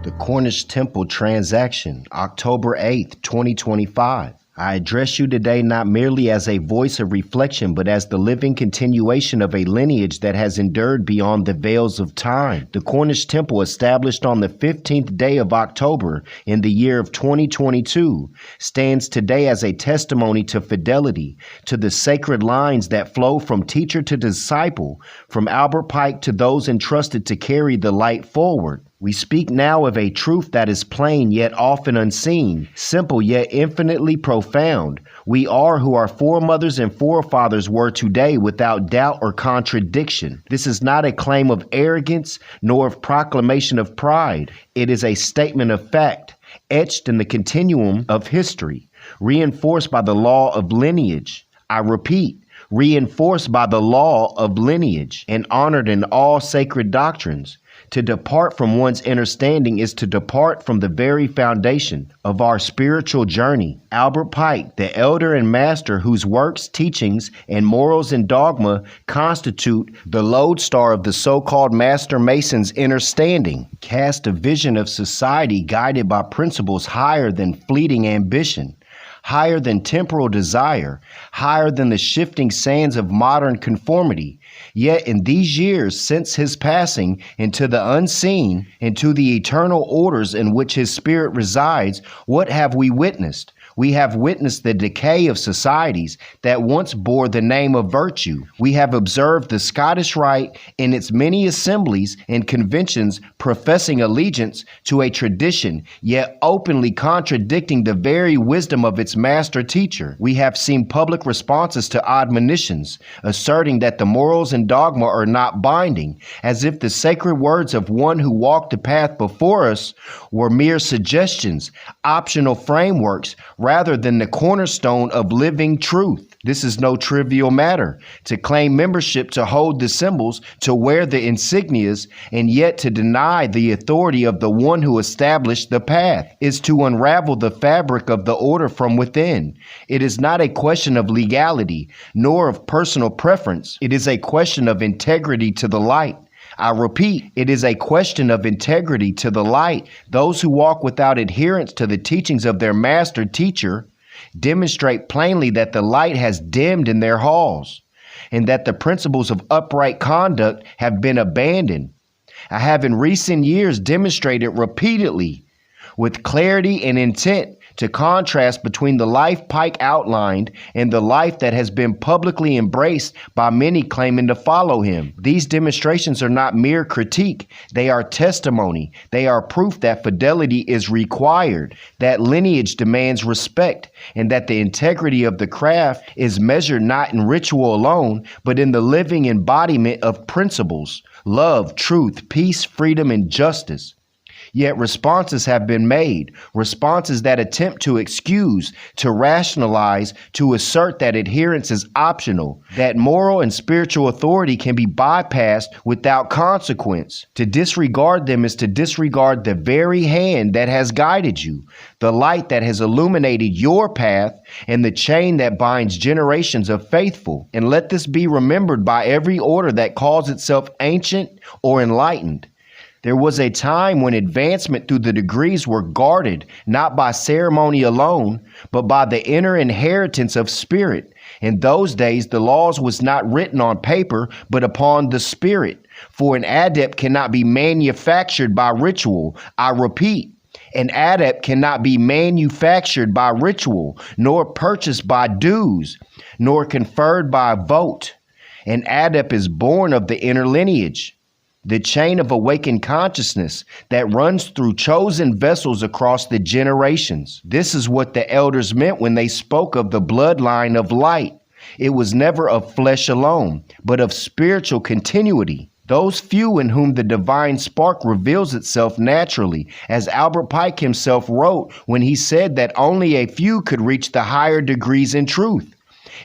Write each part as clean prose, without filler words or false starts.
The Cornish Temple transaction, October 8th, 2025. I address you today not merely as a voice of reflection, but as the living continuation of a lineage that has endured beyond the veils of time. The Cornish Temple, established on the 15th day of October in the year of 2022, stands today as a testimony to fidelity, to the sacred lines that flow from teacher to disciple, from Albert Pike to those entrusted to carry the light forward. We speak now of a truth that is plain yet often unseen, simple yet infinitely profound. We are who our foremothers and forefathers were today without doubt or contradiction. This is not a claim of arrogance nor of proclamation of pride. It is a statement of fact, etched in the continuum of history, reinforced by the law of lineage. I repeat, reinforced by the law of lineage and honored in all sacred doctrines. To depart from one's understanding is to depart from the very foundation of our spiritual journey. Albert Pike, the elder and master whose works, teachings, and morals and dogma constitute the lodestar of the so-called Master Mason's understanding, cast a vision of society guided by principles higher than fleeting ambition, higher than temporal desire, higher than the shifting sands of modern conformity. Yet in these years since his passing into the unseen, into the eternal orders in which his spirit resides, what have we witnessed? We have witnessed the decay of societies that once bore the name of virtue. We have observed the Scottish Rite in its many assemblies and conventions professing allegiance to a tradition, yet openly contradicting the very wisdom of its master teacher. We have seen public responses to admonitions, asserting that the morals and dogma are not binding, as if the sacred words of one who walked the path before us were mere suggestions, optional frameworks, rather than the cornerstone of living truth. This is no trivial matter. To claim membership, to hold the symbols, to wear the insignias, and yet to deny the authority of the one who established the path is to unravel the fabric of the order from within. It is not a question of legality, nor of personal preference. It is a question of integrity to the light. I repeat, it is a question of integrity to the light. Those who walk without adherence to the teachings of their master teacher demonstrate plainly that the light has dimmed in their halls, and that the principles of upright conduct have been abandoned. I have in recent years demonstrated repeatedly, with clarity and intent, to contrast between the life Pike outlined and the life that has been publicly embraced by many claiming to follow him. These demonstrations are not mere critique. They are testimony. They are proof that fidelity is required, that lineage demands respect, and that the integrity of the craft is measured not in ritual alone, but in the living embodiment of principles: love, truth, peace, freedom, and justice. Yet responses have been made, responses that attempt to excuse, to rationalize, to assert that adherence is optional, that moral and spiritual authority can be bypassed without consequence. To disregard them is to disregard the very hand that has guided you, the light that has illuminated your path, and the chain that binds generations of faithful. And let this be remembered by every order that calls itself ancient or enlightened. There was a time when advancement through the degrees were guarded not by ceremony alone, but by the inner inheritance of spirit. In those days, the laws was not written on paper, but upon the spirit. For an adept cannot be manufactured by ritual. I repeat, an adept cannot be manufactured by ritual, nor purchased by dues, nor conferred by a vote. An adept is born of the inner lineage, the chain of awakened consciousness that runs through chosen vessels across the generations. This is what the elders meant when they spoke of the bloodline of light. It was never of flesh alone, but of spiritual continuity. Those few in whom the divine spark reveals itself naturally, as Albert Pike himself wrote when he said that only a few could reach the higher degrees in truth.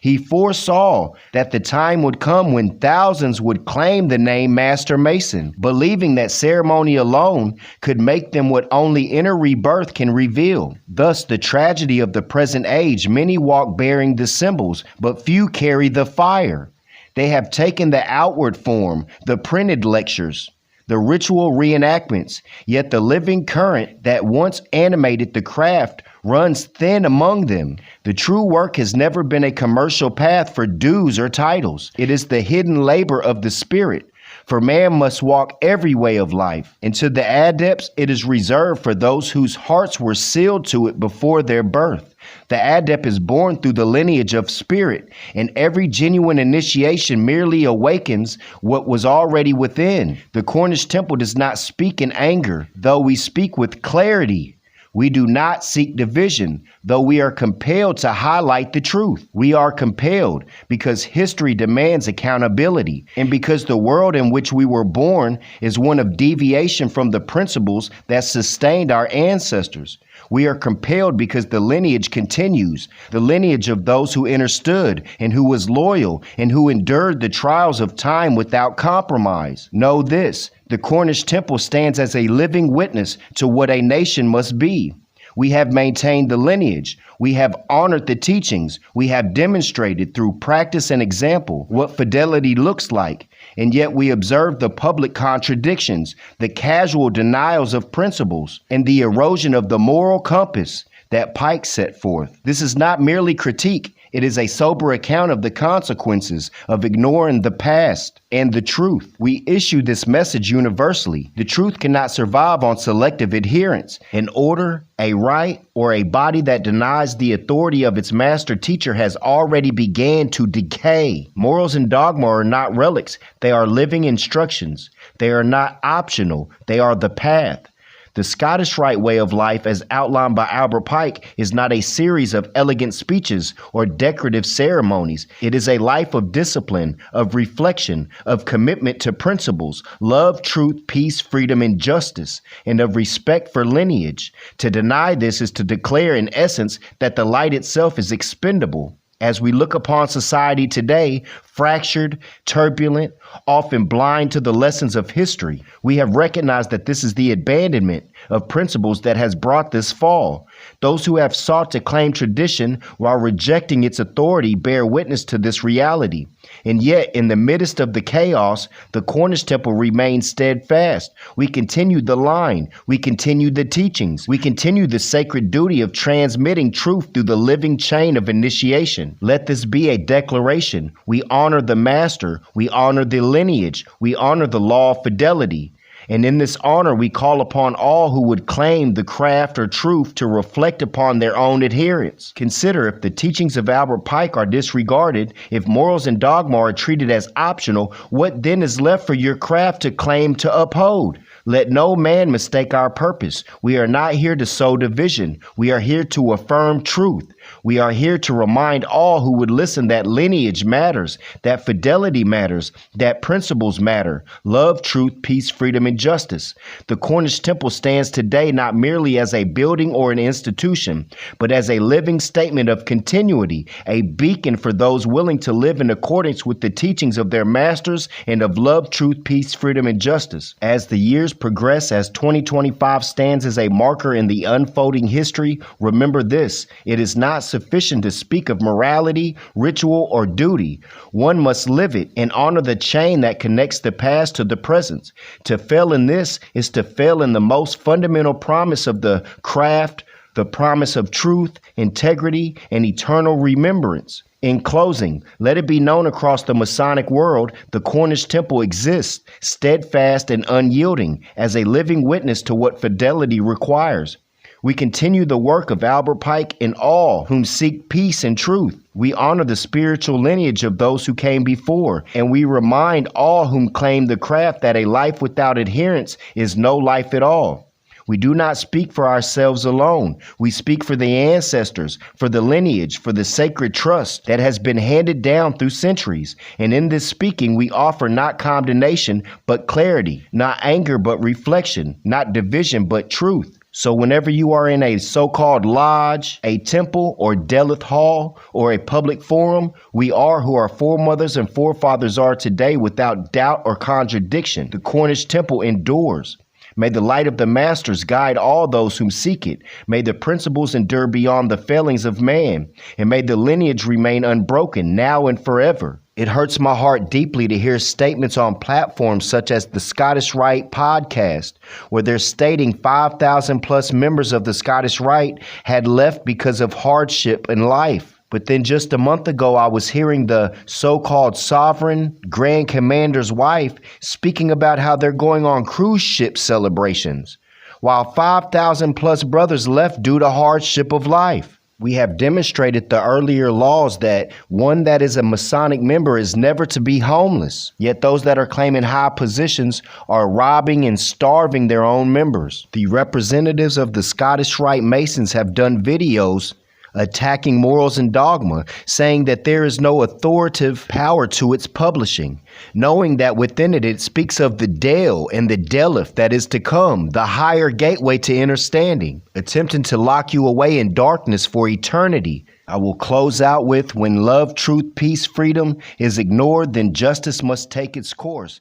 He foresaw that the time would come when thousands would claim the name Master Mason, believing that ceremony alone could make them what only inner rebirth can reveal. Thus, the tragedy of the present age: many walk bearing the symbols, but few carry the fire. They have taken the outward form, the printed lectures, the ritual reenactments, yet the living current that once animated the craft runs thin among them. The true work has never been a commercial path for dues or titles. It is the hidden labor of the spirit. For man must walk every way of life, and to the adepts it is reserved for those whose hearts were sealed to it before their birth. The adept is born through the lineage of spirit, and every genuine initiation merely awakens what was already within. The Cornish Temple does not speak in anger, though we speak with clarity. We do not seek division, though we are compelled to highlight the truth. We are compelled because history demands accountability, and because the world in which we were born is one of deviation from the principles that sustained our ancestors. We are compelled because the lineage continues, the lineage of those who understood and who was loyal and who endured the trials of time without compromise. Know this, the Cornish Temple stands as a living witness to what a nation must be. We have maintained the lineage. We have honored the teachings. We have demonstrated through practice and example what fidelity looks like. And yet we observe the public contradictions, the casual denials of principles, and the erosion of the moral compass that Pike set forth. This is not merely critique. It is a sober account of the consequences of ignoring the past and the truth. We issue this message universally. The truth cannot survive on selective adherence. An order, a right, or a body that denies the authority of its master teacher has already began to decay. Morals and dogma are not relics. They are living instructions. They are not optional. They are the path. The Scottish Rite way of life, as outlined by Albert Pike, is not a series of elegant speeches or decorative ceremonies. It is a life of discipline, of reflection, of commitment to principles, love, truth, peace, freedom, and justice, and of respect for lineage. To deny this is to declare, in essence, that the light itself is expendable. As we look upon society today, fractured, turbulent, often blind to the lessons of history, we have recognized that this is the abandonment of principles that has brought this fall. Those who have sought to claim tradition while rejecting its authority bear witness to this reality. And yet, in the midst of the chaos, the Cornish Temple remains steadfast. We continue the line. We continue the teachings. We continue the sacred duty of transmitting truth through the living chain of initiation. Let this be a declaration. We honor the master. We honor the lineage. We honor the law of fidelity. And in this honor, we call upon all who would claim the craft or truth to reflect upon their own adherence. Consider, if the teachings of Albert Pike are disregarded, if morals and dogma are treated as optional, what then is left for your craft to claim to uphold? Let no man mistake our purpose. We are not here to sow division. We are here to affirm truth. We are here to remind all who would listen that lineage matters, that fidelity matters, that principles matter, love, truth, peace, freedom, and justice. The Cornish Temple stands today not merely as a building or an institution, but as a living statement of continuity, a beacon for those willing to live in accordance with the teachings of their masters and of love, truth, peace, freedom, and justice. As the years progress, as 2025 stands as a marker in the unfolding history, remember this: it is not sufficient to speak of morality, ritual, or duty. One must live it and honor the chain that connects the past to the present. To fail in this is to fail in the most fundamental promise of the craft, the promise of truth, integrity, and eternal remembrance. In closing, let it be known across the Masonic world, the Cornish Temple exists, steadfast and unyielding, as a living witness to what fidelity requires. We continue the work of Albert Pike and all whom seek peace and truth. We honor the spiritual lineage of those who came before, and we remind all whom claim the craft that a life without adherence is no life at all. We do not speak for ourselves alone. We speak for the ancestors, for the lineage, for the sacred trust that has been handed down through centuries. And in this speaking, we offer not condemnation, but clarity, not anger, but reflection, not division, but truth. So whenever you are in a so-called lodge, a temple, or Delith Hall, or a public forum, we are who our foremothers and forefathers are today without doubt or contradiction. The Cornish Temple endures. May the light of the masters guide all those whom seek it. May the principles endure beyond the failings of man, and may the lineage remain unbroken now and forever. It hurts my heart deeply to hear statements on platforms such as the Scottish Rite podcast, where they're stating 5,000 plus members of the Scottish Rite had left because of hardship in life. But then just a month ago, I was hearing the so-called sovereign Grand Commander's wife speaking about how they're going on cruise ship celebrations, while 5,000 plus brothers left due to hardship of life. We have demonstrated the earlier laws that one that is a Masonic member is never to be homeless. Yet those that are claiming high positions are robbing and starving their own members. The representatives of the Scottish Rite Masons have done videos attacking morals and dogma, saying that there is no authoritative power to its publishing, knowing that within it speaks of the Dale and the Delif that is to come, the higher gateway to understanding, attempting to lock you away in darkness for eternity. I will close out with, when love, truth, peace, freedom is ignored, then justice must take its course.